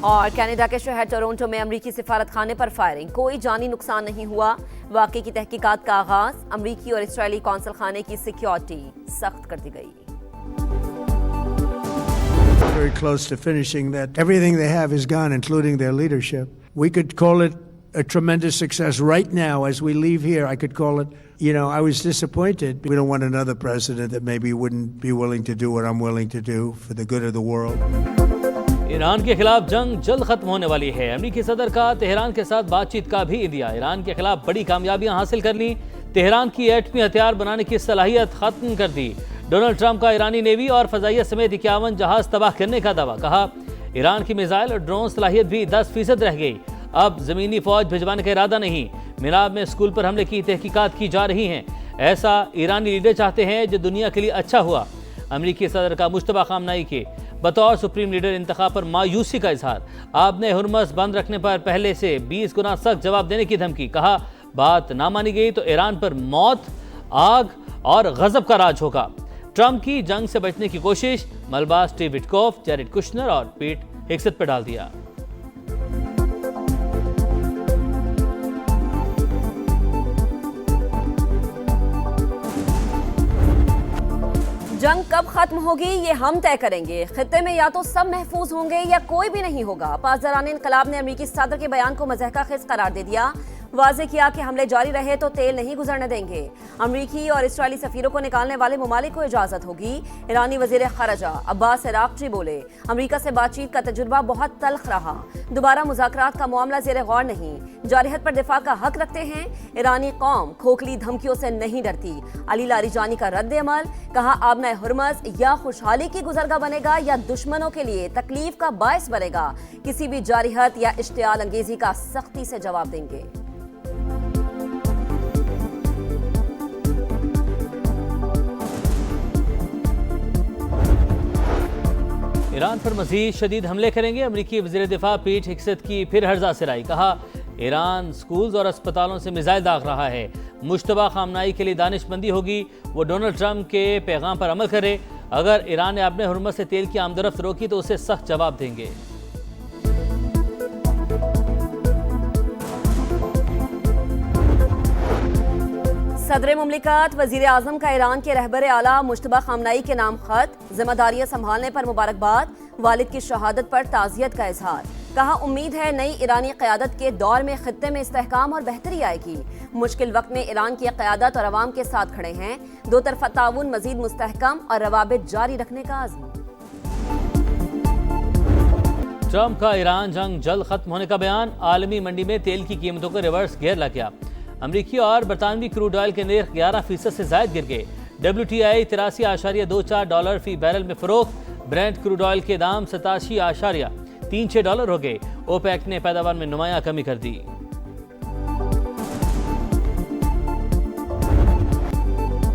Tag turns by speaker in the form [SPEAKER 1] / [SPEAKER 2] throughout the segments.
[SPEAKER 1] और कनाडा के शहर टोरंटो में अमरीकी सिफारत खाने पर फायरिंग, कोई जानी नुकसान नहीं हुआ। वाकई की तहकीकात का आगाज, अमरीकी और इसराइली कौंसल खाने की सिक्योरिटी सख्त कर दी गई।
[SPEAKER 2] Very close to finishing that. Everything they have is gone, including their leadership. We could call it a tremendous success right now as we leave here. I could call it, I was disappointed. We don't want another president that maybe wouldn't be willing to do what I'm willing to do for the good of the world.
[SPEAKER 3] Iran के खिलाफ जंग जल्द खत्म होने वाली है। अमेरिकी सदर का तेहरान के साथ बातचीत का भी इंदिया। ईरान के खिलाफ बड़ी कामयाबियां हासिल कर ली। तेहरान की एटमी हथियार बनाने की सलाहियत खत्म कर दी। डोनाल्ड ट्रंप का ईरानी नेवी और फजाइया समेत 51 जहाज तबाह करने का दावा। कहा ईरान की मिसाइल और ड्रोन सलाहियत भी 10% रह गई। अब जमीनी फौज भिजवाने का इरादा नहीं। मिनाब में स्कूल पर हमले की तहकीकात की जा रही हैं। ऐसा ईरानी लीडर चाहते हैं जो दुनिया के लिए अच्छा हुआ। अमेरिकी सदर का मुश्तबा खामनाई के बतौर सुप्रीम लीडर इंतखाब पर मायूसी का इजहार। आपने हुर्मस बंद रखने पर पहले से 20 गुना सख्त जवाब देने की धमकी। कहा बात ना मानी गई तो ईरान पर मौत, आग और गजब का राज होगा। ट्रंप की जंग से बचने की कोशिश मलबा स्टीव विटकॉफ, जैरेड कुशनर और पीट हेग्सेथ पर डाल दिया।
[SPEAKER 1] जंग कब खत्म होगी ये हम तय करेंगे। खित्ते में या तो सब महफूज होंगे या कोई भी नहीं होगा। पासदारान इनकलाब ने अमेरिकी सदर के बयान को मज़हका-खेज़ करार दे दिया। वाज़ेह किया कि हमले जारी रहे तो तेल नहीं गुजरने देंगे। अमरीकी और इसराइली सफीरों को निकालने वाले ममालिक को इजाज़त होगी। ईरानी वज़ीर ख़ारजा अब्बास इराक़ची बोले अमरीका से बातचीत का तजुर्बा बहुत तल्ख रहा। दोबारा मुज़ाकरात का मामला ज़ेर गौर नहीं। जारहत पर दिफा का हक रखते हैं। ईरानी कौम खोखली धमकियों से नहीं डरती। अली लारीजानी का रद्द अमल। कहा आबना हुर्मस या खुशहाली की गुजरगा बनेगा या दुश्मनों के लिए तकलीफ का बायस बनेगा। किसी भी जारहत या इश्तियाल अंगेजी का सख्ती से जवाब देंगे।
[SPEAKER 3] ईरान पर मजीद शदीद हमले करेंगे। अमरीकी वज़ीर दिफा पीट हेग्सेथ की फिर हर्जा सिराई। कहा ईरान स्कूल्स और अस्पतालों से मिसाइल दाग रहा है। मुश्तबा खामनाई के लिए दानिशमंदी होगी। वो डोनाल्ड ट्रंप के पैगाम पर अमल करे। अगर ईरान ने अपने हुर्मस से तेल की आमदरफ्त रोकी तो उसे सख्त जवाब देंगे।
[SPEAKER 1] सदर मुमलिकत वज़ीर आज़म का ईरान के रहबर आला मुश्तबा खामनाई के नाम खत। जिम्मेदारियां संभालने पर मुबारकबाद। वालिद की शहादत पर ताज़ियत का इजहार। कहा उम्मीद है नई ईरानी क़यादत के दौर में खित्ते में इस्तेहकाम और बेहतरी आएगी। मुश्किल वक्त में ईरान की क़यादत और अवाम के साथ खड़े हैं। दो तरफ़ा ताउन मज़ीद मुस्तहकम और रवाबित जारी रखने का आज़म।
[SPEAKER 3] ट्रंप का ईरान जंग जल्द खत्म होने का बयान। आलमी मंडी में तेल की कीमतों को रिवर्स गियर लग गया। अमरीकी और बरतानवी क्रूड ऑयल के निर्ख 11% से जायद गिर गए। WTI $83.24 फी बैरल में फरोख्त। ब्रेंट क्रूड ऑयल के दाम $87.36 हो गए। ओपेक ने पैदावार में नुमाया कमी कर दी।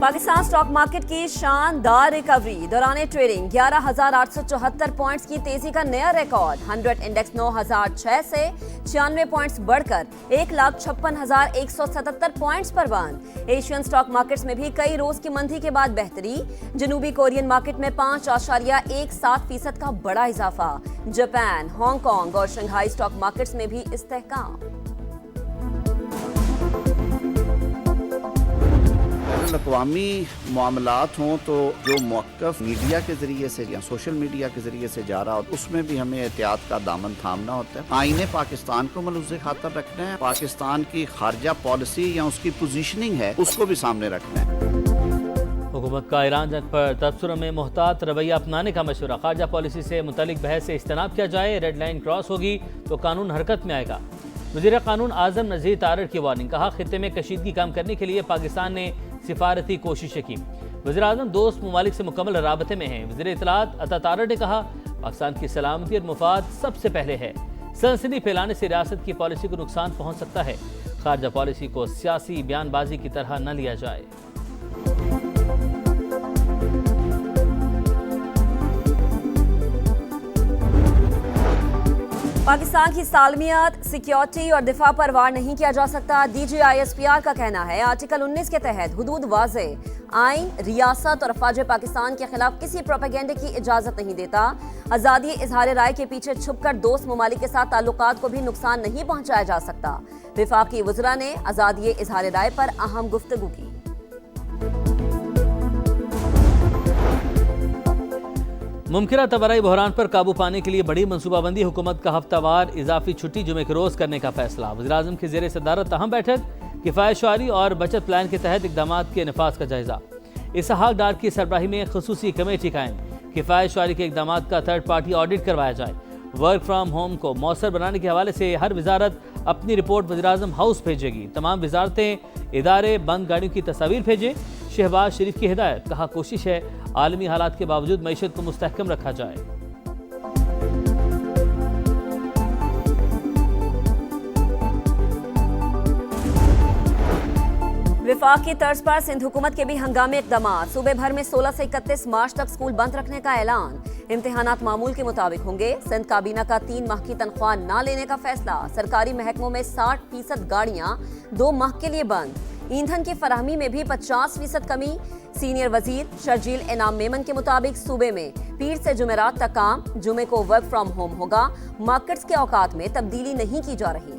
[SPEAKER 1] पाकिस्तान स्टॉक मार्केट की शानदार रिकवरी। दौरान ट्रेडिंग 11,874 पॉइंट्स की तेजी का नया रिकॉर्ड। 100 इंडेक्स 9,006 से 96 पॉइंट्स बढ़कर 1,56,177 पॉइंट्स पर बंद। एशियन स्टॉक मार्केट्स में भी कई रोज की मंदी के बाद बेहतरी। जनूबी कोरियन मार्केट में 5.17% का बड़ा इजाफा। जापान, हांगकांग और शंघाई स्टॉक मार्केट्स में भी इस्तेहकाम।
[SPEAKER 4] अक़वामी मामलात हों तो जो मौक़िफ़ मीडिया के ज़रिए से या सोशल मीडिया के ज़रिए से जा रहा हो उसमें भी हमें एहतियात का दामन थामना होता है। आईने पाकिस्तान को मलूज़े खातर रखना है। पाकिस्तान की खारजा पॉलिसी या उसकी पोजीशनिंग है उसको भी सामने रखना है।
[SPEAKER 3] हुकूमत का ईरान जंग पर तबसरों में मुहतात रवैया अपनाने का मशवरा। खारजा पॉलिसी से मुतालिक बहस से इज्तनाब किया जाए। रेड लाइन क्रॉस होगी तो कानून हरकत में आएगा। वज़ीर कानून आज़म नज़ीर तारड़ की वार्निंग। कहा खित्ते में कशीदगी कम करने के लिए पाकिस्तान ने सिफारती कोशिशें की। वज़ीर आज़म दोस्त ममालिक से मुकम्मल राबते में हैं। वज़ीर इत्तलात अता तारड़ ने कहा पाकिस्तान की सलामती और मुफाद सबसे पहले है। सनसनी फैलाने से रियासत की पॉलिसी को नुकसान पहुँच सकता है। खारजा पॉलिसी को सियासी बयानबाजी की तरह न लिया जाए।
[SPEAKER 1] पाकिस्तान की सालमियत, सिक्योरिटी और दिफा पर वार नहीं किया जा सकता। DGISPR का कहना है आर्टिकल 19 के तहत हुदूद वाज़े। आइन, रियासत और अफवाज पाकिस्तान के खिलाफ किसी प्रोपेगेंडे की इजाजत नहीं देता। आज़ादी इजहार राय के पीछे छुपकर दोस्त ममालिक के साथ ताल्लुकात को भी नुकसान नहीं पहुंचाया जा सकता। विफाकी वज़रा ने आज़ादी इजहार राय पर अहम गुफ्तगू की।
[SPEAKER 3] मुमकिन तबाराई बहरान पर काबू पाने के लिए बड़ी मनसूबाबंदी, हुकूमत का हफ्तावार इजाफी छुट्टी जुमे के रोज करने का फैसला। वज़ीर-ए-आज़म की ज़ेर सदारत अहम बैठक, किफ़ायत शुआरी और बचत प्लान के तहत इक़दाम के नफाज का जायजा। इसहाक डार की सरबराही में खसूसी कमेटी कायम, किफ़ायत शुआरी के इक़दाम का थर्ड पार्टी ऑडिट करवाया जाए। वर्क फ्राम होम को मौसर बनाने के हवाले से हर वजारत अपनी रिपोर्ट वज़ीर-ए-आज़म हाउस भेजेगी। तमाम वजारतें, इदारे बंद गाड़ियों की तस्वीर भेजें। शहबाज शरीफ की हिदायत, कहा कोशिश है आलमी हालात के बावजूद मईशत को मुस्तहकम रखा जाए।
[SPEAKER 1] विफाक की तर्ज पर सिंध हुकूमत के भी हंगामी इक़दाम। सूबे भर में 16 से 31 मार्च तक स्कूल बंद रखने का ऐलान। इम्तिहानात मामूल के मुताबिक होंगे। सिंध काबीना का 3 माह की तनख्वाह न लेने का फैसला। सरकारी महकमों में 60% गाड़ियां 2 माह के लिए बंद। ईंधन की फराहमी में भी 50% कमी। सीनियर वजीर शर्जील इनाम मेमन के मुताबिक सूबे में पीर से जुमेरात तक काम, जुमे को वर्क फ्रॉम होम होगा। मार्केट्स के औकात में तब्दीली नहीं की जा रही।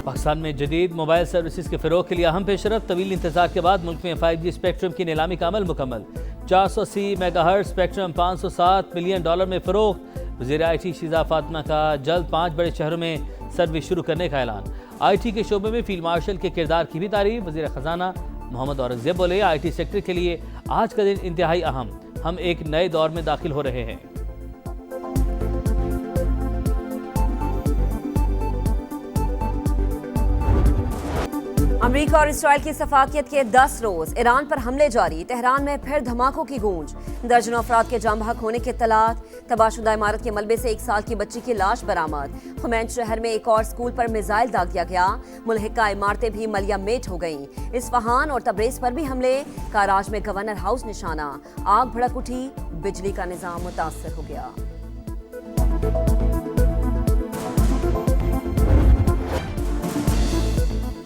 [SPEAKER 3] पाकिस्तान में जदीद मोबाइल सर्विसेज के फ़रोग़ के लिए अहम पेशरफ। तवील इंतजार के बाद मुल्क में 5G स्पेक्ट्रम की नीलामी का अमल मुकम्मल। 480 मेगाहर्ट्ज़ स्पेक्ट्रम $507 मिलियन में फ़रोग़। वज़ीर IT शीज़ा फातिमा का जल्द 5 बड़े शहरों में सर्विस शुरू करने का ऐलान। IT के शोबे में फील्ड मार्शल के किरदार की भी तारीफ। वज़ीर ख़जाना मोहम्मद औरंगज़ेब बोले, IT सेक्टर के लिए आज का दिन इंतहाई अहम। हम एक नए दौर में दाखिल हो रहे हैं।
[SPEAKER 1] अमेरिका और इसराइल की सफाकियत के 10 रोज, ईरान पर हमले जारी। तेहरान में फिर धमाकों की गूंज। दर्जनों अफराद के जाम बहक होने के इत्तलात। तबाहशुदा इमारत के मलबे से 1 साल की बच्ची की लाश बरामद। खुमैन शहर में एक और स्कूल पर मिसाइल दाग दिया गया। मुल्हिका इमारतें भी मलिया मेट हो गईं। इस्फहान और तब्रेज पर भी हमले। काराज में गवर्नर हाउस निशाना। आग भड़क उठी, बिजली का निजाम मुतासर हो गया।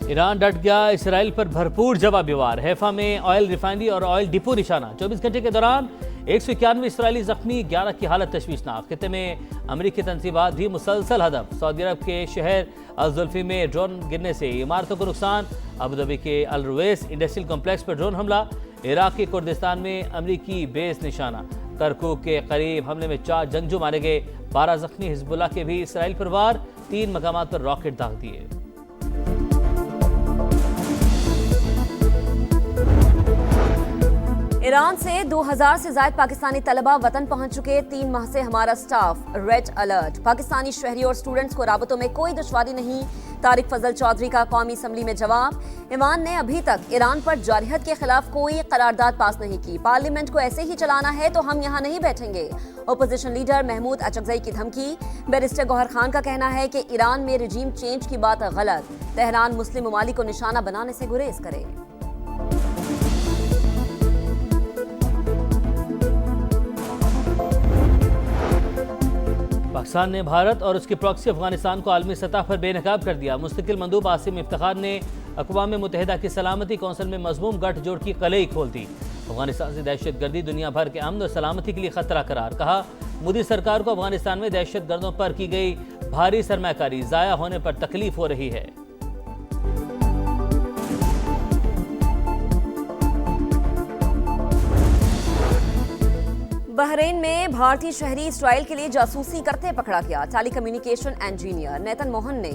[SPEAKER 3] ईरान डट गया, इसराइल पर भरपूर जवाबी वार। हैफा में ऑयल रिफाइनरी और ऑयल डिपो निशाना। 24 घंटे के दौरान 191 इसराइली जख्मी, 11 की हालत तशवीशनाक। खित्ते में अमरीकी तनसीबात भी मुसलसल हदफ। सऊदी अरब के शहर अल-जुल्फी में ड्रोन गिरने से इमारतों को नुकसान। अबूधाबी के अल रुवैस इंडस्ट्रियल कॉम्प्लेक्स पर ड्रोन हमला। इराक के कुर्दिस्तान में अमरीकी बेस निशाना। करकुक के करीब हमले में 4 जंगजू मारे गए, 12 जख्मी। हिजबुल्लाह के भी इसराइल पर वार, 3 मकामात पर रॉकेट दाग दिए।
[SPEAKER 1] ईरान से 2000 से ज्यादा पाकिस्तानी तलबा वतन पहुंच चुके। 3 माह से हमारा स्टाफ रेड अलर्ट। पाकिस्तानी शहरियों और स्टूडेंट्स को राबतों में कोई दुश्वारी नहीं। तारिक फजल चौधरी का कौमी असम्बली में जवाब। ईमान ने अभी तक ईरान पर जारहियत के खिलाफ कोई करारदाद पास नहीं की। पार्लियामेंट को ऐसे ही चलाना है तो हम यहाँ नहीं बैठेंगे। ओपोजिशन लीडर महमूद अचकजई की धमकी। बैरिस्टर गौहर खान का कहना है कि ईरान में रिजीम चेंज की बात गलत। तेहरान मुस्लिम ममालिक को निशाना बनाने से गुरेज करे।
[SPEAKER 3] पाकिस्तान ने भारत और उसकी प्रॉक्सी अफगानिस्तान को आलमी सतह पर बेनकाब कर दिया। मुस्तकिल मंदूब आसिम इफ्तिखार ने अक़वाम मुत्तहिदा की सलामती कौंसिल में मज़मूम गठजोड़ की कलई खोल दी। अफगानिस्तान से दहशत गर्दी दुनिया भर के अमन और सलामती के लिए खतरा करार। कहा, मोदी सरकार को अफगानिस्तान में दहशत गर्दों पर की गई भारी सरमाकारी ज़ाया होने पर तकलीफ हो रही है।
[SPEAKER 1] बहरीन में भारतीय शहरी इसराइल के लिए जासूसी करते पकड़ा गया। टेली कम्युनिकेशन इंजीनियर नेतन मोहन ने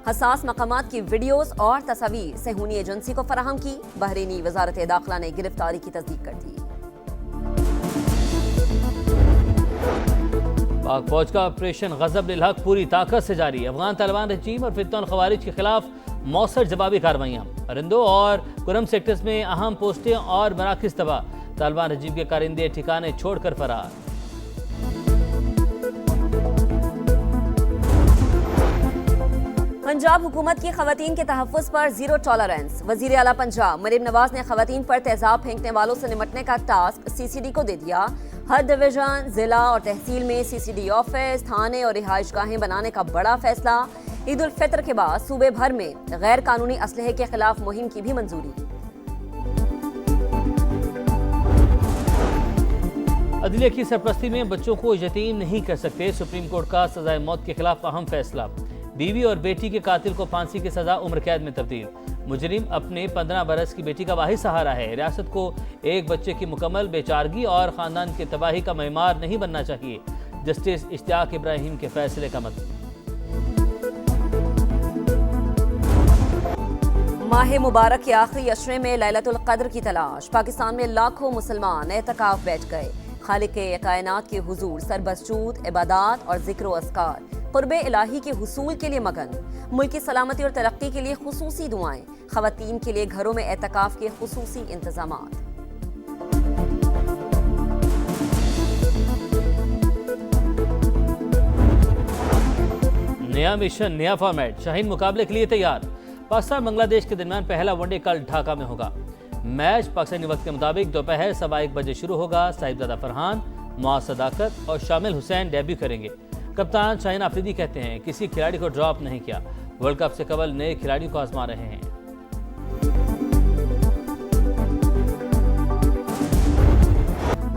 [SPEAKER 1] हसास मकामात की वीडियोस और तस्वीर सेहूनी एजेंसी को फराहम की। बहरीनी वजारत दाखिला ने गिरफ्तारी की तस्दीक कर दी।
[SPEAKER 3] पाक फौज का ऑपरेशन गजब हक पूरी ताकत से जारी। अफगान तालिबान रजीम और फितन खवारिज के खिलाफ मौसर जवाबी कार्रवाइयाँ। अरिंदो और कुरम सेक्टर्स में अहम पोस्टें और मराकज़ तबाह। तालिबान रजीम के कारिंदे ठिकाने छोड़कर फरार।
[SPEAKER 1] पंजाब हुकूमत की खवातीन के तहफ़्फ़ुज़ पर जीरो टॉलरेंस। वज़ीर आला पंजाब मरीम नवाज ने खवातीन पर तेजाब फेंकने वालों से निपटने का टास्क CCD को दे दिया। हर डिवीजन, जिला और तहसील में CCD ऑफिस, थाने और रिहाइश गाहें बनाने का बड़ा फैसला। ईद उल फितर के बाद सूबे भर में गैर कानूनी असलहे के खिलाफ मुहिम की भी मंजूरी।
[SPEAKER 3] अदलिया की सरपरस्ती में बच्चों को यतीम नहीं कर सकते, सुप्रीम कोर्ट का सजाए मौत के खिलाफ अहम फैसला। बीवी और बेटी के कातिल को फांसी की सजा उम्र कैद में तब्दील। मुजरिम अपने 15 बरस की बेटी का वाहिद सहारा है। रियासत को एक बच्चे की मुकम्मल बेचारगी और खानदान की तबाही का मेहमान नहीं बनना चाहिए। जस्टिस इश्तियाक इब्राहिम के फैसले का मत।
[SPEAKER 1] माह मुबारक के आखिरी अशरे में लैलतुल क़द्र की तलाश। पाकिस्तान में लाखों मुसलमान एतकाफ बैठ गए। खालिक कायनात के हुजूर सरबसजूद इबादात और जिक्र व अस्कार क़ुर्बे इलाही के हुसूल के लिए मगन। मुल्क की सलामती और तरक्की के लिए खुसूसी दुआएं। ख़वातीन के लिए घरों में एतकाफ के खुसूसी इंतजामात।
[SPEAKER 3] नया मिशन, नया फॉर्मेट, शाहीन मुकाबले के लिए तैयार। पाकिस्तान बांग्लादेश के दरमियान पहला वनडे कल ढाका में होगा। मैच पाकिस्तानी वक्त के मुताबिक दोपहर 1:15 बजे शुरू होगा। साहिबजादा फरहान, मुआज सदाकत और शामिल हुसैन डेब्यू करेंगे। कप्तान शाहीन आफरीदी कहते हैं किसी खिलाड़ी को ड्रॉप नहीं किया, वर्ल्ड कप से कबल नए खिलाड़ियों को आजमा रहे हैं।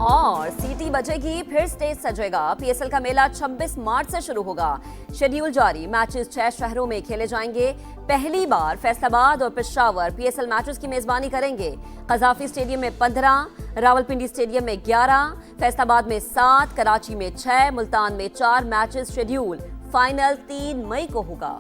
[SPEAKER 1] और सीटी बजेगी, फिर स्टेज सजेगा। पीएसएल का मेला 26 मार्च से शुरू होगा। शेड्यूल जारी। मैचेस 6 शहरों में खेले जाएंगे। पहली बार फैसलाबाद और पेशावर पीएसएल मैचेस की मेजबानी करेंगे। कजाफी स्टेडियम में 15, रावलपिंडी स्टेडियम में 11, फैसलाबाद में 7, कराची में 6, मुल्तान में 4 मैचेस शेड्यूल। फाइनल 3 मई को होगा।